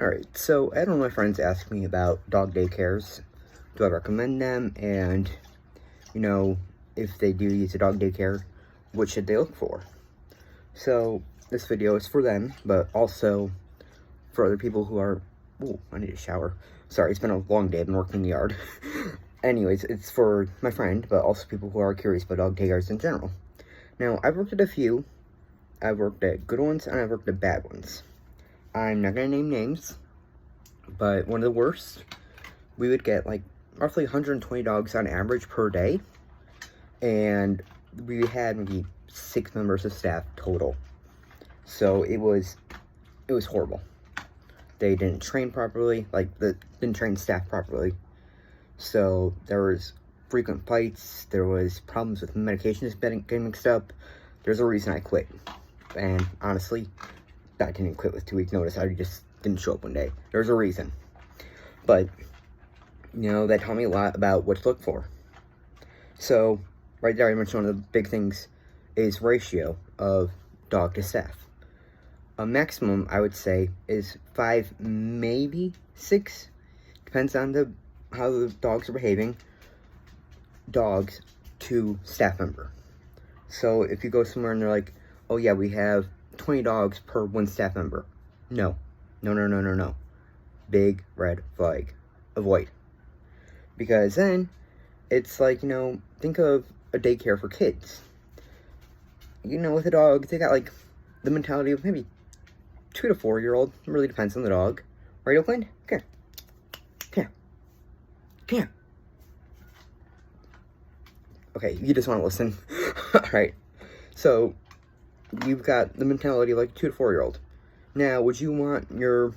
Alright, so I had one of my friends ask me about dog daycares. Do I recommend them? And, if they do use a dog daycare, what should they look for? So, this video is for them, but also for other people who are... Ooh, I need a shower. Sorry, it's been a long day. I've been working in the yard. Anyways, it's for my friend, but also people who are curious about dog daycares in general. Now, I've worked at a few. I've worked at good ones, and I've worked at bad ones. I'm not going to name names, but one of the worst, we would get like roughly 120 dogs on average per day, and we had maybe 6 members of staff total. So it was horrible. They didn't train properly, didn't train staff properly. So there was frequent fights, there was problems with medications getting mixed up. There's a reason I quit. And honestly, I didn't quit with 2-week notice. I just didn't show up one day. There's a reason. But, that taught me a lot about what to look for. So, right there I mentioned one of the big things is ratio of dog to staff. A maximum, I would say, is 5, maybe 6. Depends on how the dogs are behaving. Dogs to staff member. So, if you go somewhere and they're like, oh yeah, we have 20 dogs per 1 staff member. No. Big red flag. Avoid. Because then, it's like, think of a daycare for kids. With a dog, they got like the mentality of maybe 2 to 4-year-old. It really depends on the dog. Right, Oakland? Come here. Okay, you just want to listen. Alright. So, you've got the mentality of like 2 to 4-year-old. Now, would you want your,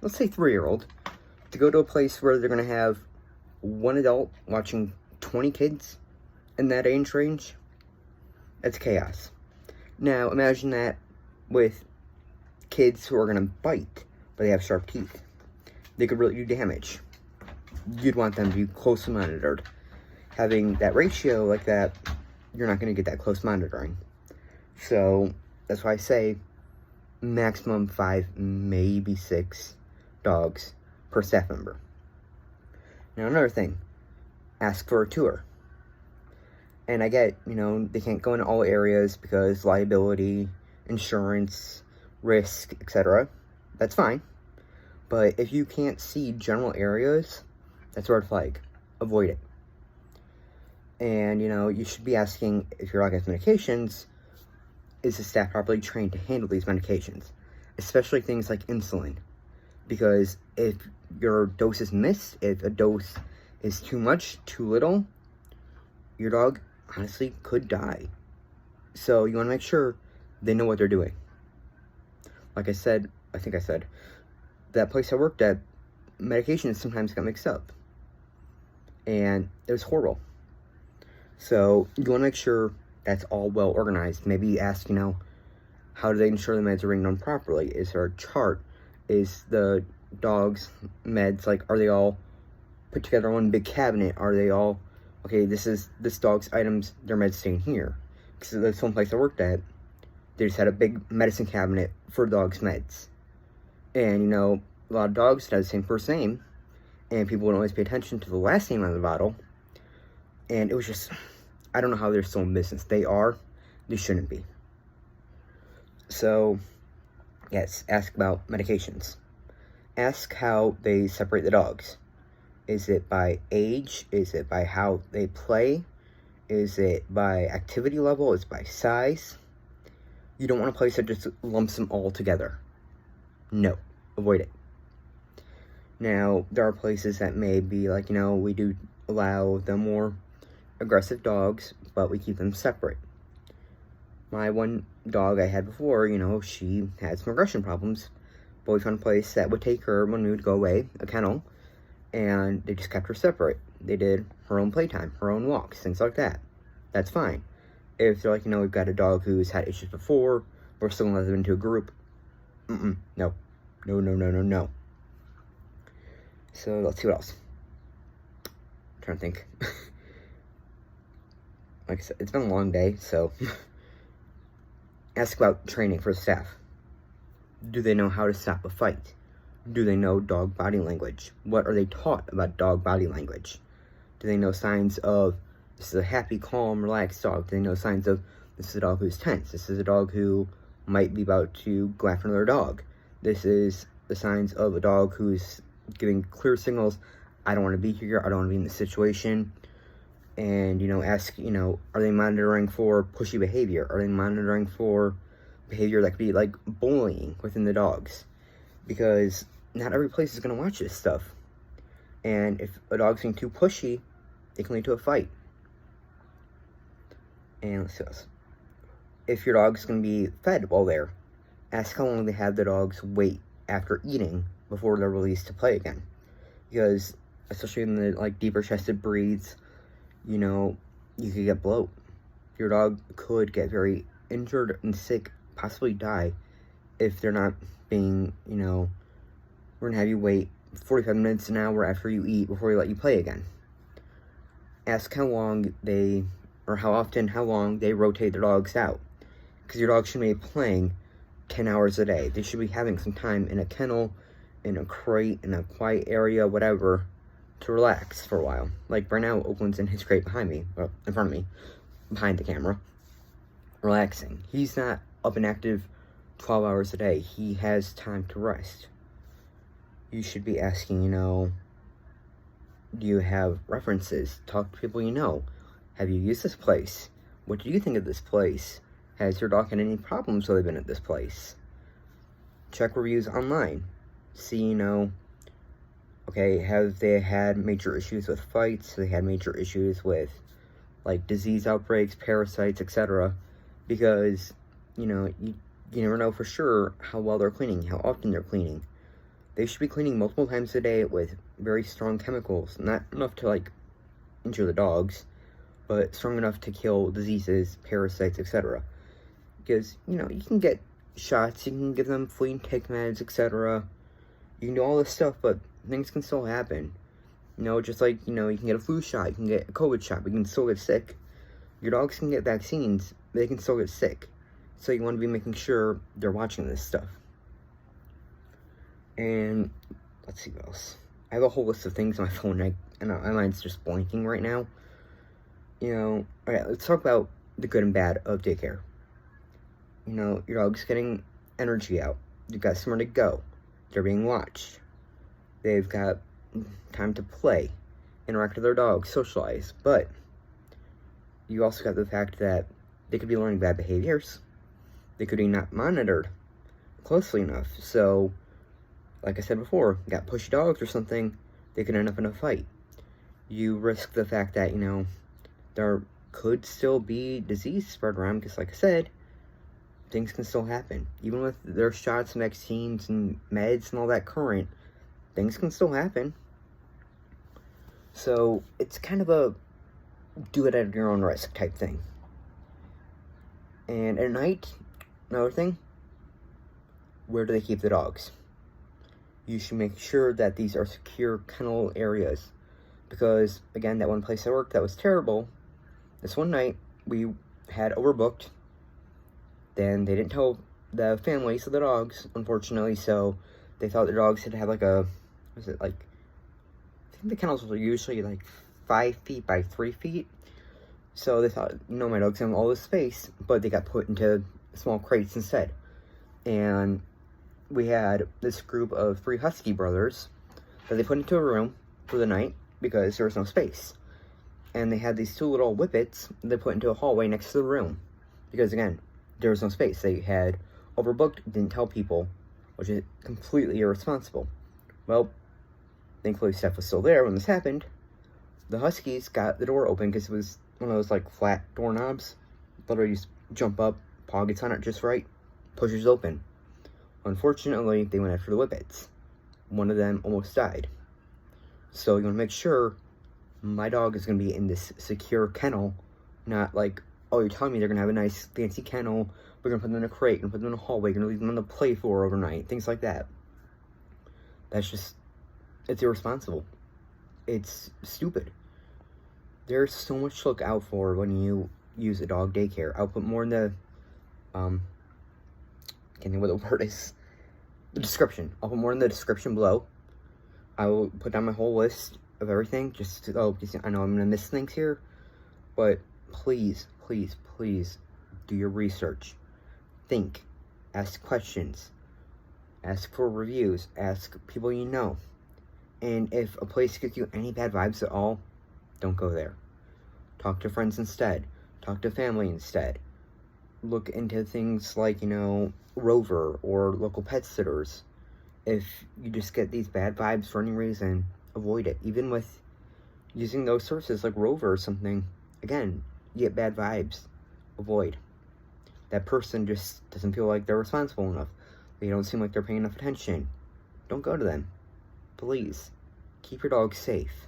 let's say 3-year-old, to go to a place where they're going to have 1 adult watching 20 kids in that age range? That's chaos. Now, imagine that with kids who are going to bite, but they have sharp teeth. They could really do damage. You'd want them to be closely monitored. Having that ratio like that, you're not going to get that close monitoring. So, that's why I say maximum 5, maybe 6 dogs per staff member. Now, another thing, ask for a tour. And I get, they can't go into all areas because liability, insurance, risk, etc. That's fine. But if you can't see general areas, that's a red flag. Avoid it. And, you should be asking, if your dog has medications, is the staff properly trained to handle these medications? Especially things like insulin. Because if your dose is missed, if a dose is too much, too little, your dog honestly could die. So you want to make sure they know what they're doing. Like I think I said, that place I worked at, medications sometimes got mixed up. And it was horrible. So you want to make sure that's all well organized. Maybe ask, how do they ensure the meds are being done properly? Is there a chart? Is the dog's meds, are they all put together in one big cabinet? Are they all, okay, this dog's items, their meds staying here? Because that's one place I worked at. They just had a big medicine cabinet for dog's meds. And, a lot of dogs had the same first name. And people would always pay attention to the last name on the bottle. And it was just, I don't know how they're still in business. They shouldn't be. So, yes, ask about medications. Ask how they separate the dogs. Is it by age? Is it by how they play? Is it by activity level? Is it by size? You don't want a place that just lumps them all together. No, avoid it. Now, there are places that may be we do allow the more aggressive dogs, but we keep them separate. My one dog I had before, she had some aggression problems, but we found a place that would take her when we would go away, a kennel, and they just kept her separate. They did her own playtime, her own walks, things like that. That's fine. If they're we've got a dog who's had issues before, we're still going to let them into a group. No. So, let's see what else. I'm trying to think. Like I said, it's been a long day, so ask about training for staff. Do they know how to stop a fight? Do they know dog body language? What are they taught about dog body language? Do they know signs of, this is a happy, calm, relaxed dog? Do they know signs of, this is a dog who's tense? This is a dog who might be about to go after another dog. This is the signs of a dog who's giving clear signals, I don't want to be here, I don't want to be in this situation. And, ask, are they monitoring for pushy behavior? Are they monitoring for behavior that could be like bullying within the dogs? Because not every place is going to watch this stuff. And if a dog's being too pushy, it can lead to a fight. And let's see what else. If your dog's going to be fed while there, ask how long they have the dogs wait after eating before they're released to play again. Because, especially in the deeper chested breeds, you could get bloat. Your dog could get very injured and sick, possibly die, if they're not being, we're going to have you wait 45 minutes, an hour after you eat before we let you play again. Ask how long how long they rotate their dogs out. Because your dog should be playing 10 hours a day. They should be having some time in a kennel, in a crate, in a quiet area, whatever, to relax for a while. Like right now, Oakland's in his crate behind me, well, in front of me, behind the camera, relaxing. He's not up and active 12 hours a day. He has time to rest. You should be asking, do you have references? Talk to people you know. Have you used this place? What do you think of this place? Has your dog had any problems while they've been at this place? Check reviews online. See, okay, have they had major issues with fights? Have they had major issues with, disease outbreaks, parasites, etc.? Because, you never know for sure how well they're cleaning, how often they're cleaning. They should be cleaning multiple times a day with very strong chemicals. Not enough to, injure the dogs, but strong enough to kill diseases, parasites, etc. Because, you can get shots, you can give them flea and tick meds, etc. You can do all this stuff, but things can still happen. Just like, you can get a flu shot, you can get a COVID shot, but you can still get sick. Your dogs can get vaccines, but they can still get sick. So you want to be making sure they're watching this stuff. And let's see what else. I have a whole list of things on my phone, and my mind's just blanking right now. Alright, let's talk about the good and bad of daycare. Your dog's getting energy out. You've got somewhere to go. They're being watched. They've got time to play, interact with their dog, socialize. But you also got the fact that they could be learning bad behaviors. They could be not monitored closely enough. So, like I said before, got pushy dogs or something, they could end up in a fight. You risk the fact that, there could still be disease spread around, because like I said, things can still happen. Even with their shots and vaccines and meds and all that current, things can still happen. So, it's kind of a do it at your own risk type thing. And at night, another thing, where do they keep the dogs? You should make sure that these are secure kennel areas. Because, again, that one place I worked that was terrible, this one night, we had overbooked. Then they didn't tell the families of the dogs, unfortunately, so they thought the dogs had to have I think the kennels were usually 5 feet by 3 feet. So they thought, my dog's having all this space, but they got put into small crates instead. And we had this group of 3 husky brothers that they put into a room for the night because there was no space. And they had these 2 little whippets they put into a hallway next to the room. Because, again, there was no space. They had overbooked, didn't tell people, which is completely irresponsible. Well, thankfully Steph was still there when this happened. The huskies got the door open because it was one of those, flat doorknobs. Literally just jump up, paw gets on it just right, pushes open. Unfortunately, they went after the whippets. One of them almost died. So you want to make sure my dog is going to be in this secure kennel, not oh, you're telling me they're going to have a nice fancy kennel, we're going to put them in a crate, we're going to put them in a hallway, we're going to leave them on the play floor overnight, things like that. That's just, it's irresponsible. It's stupid. There's so much to look out for when you use a dog daycare. I'll put more in the, can't think what the word is. the description. I'll put more in the description below. I will put down my whole list of everything, just to, I know I'm gonna miss things here, but please, please, please do your research. Think, ask questions, ask for reviews, ask people you know. And if a place gives you any bad vibes at all, don't go there. Talk to friends instead. Talk to family instead. Look into things like, Rover or local pet sitters. If you just get these bad vibes for any reason, avoid it. Even with using those sources like Rover or something, again, you get bad vibes. Avoid. That person just doesn't feel like they're responsible enough. They don't seem like they're paying enough attention. Don't go to them. Please. Keep your dog safe.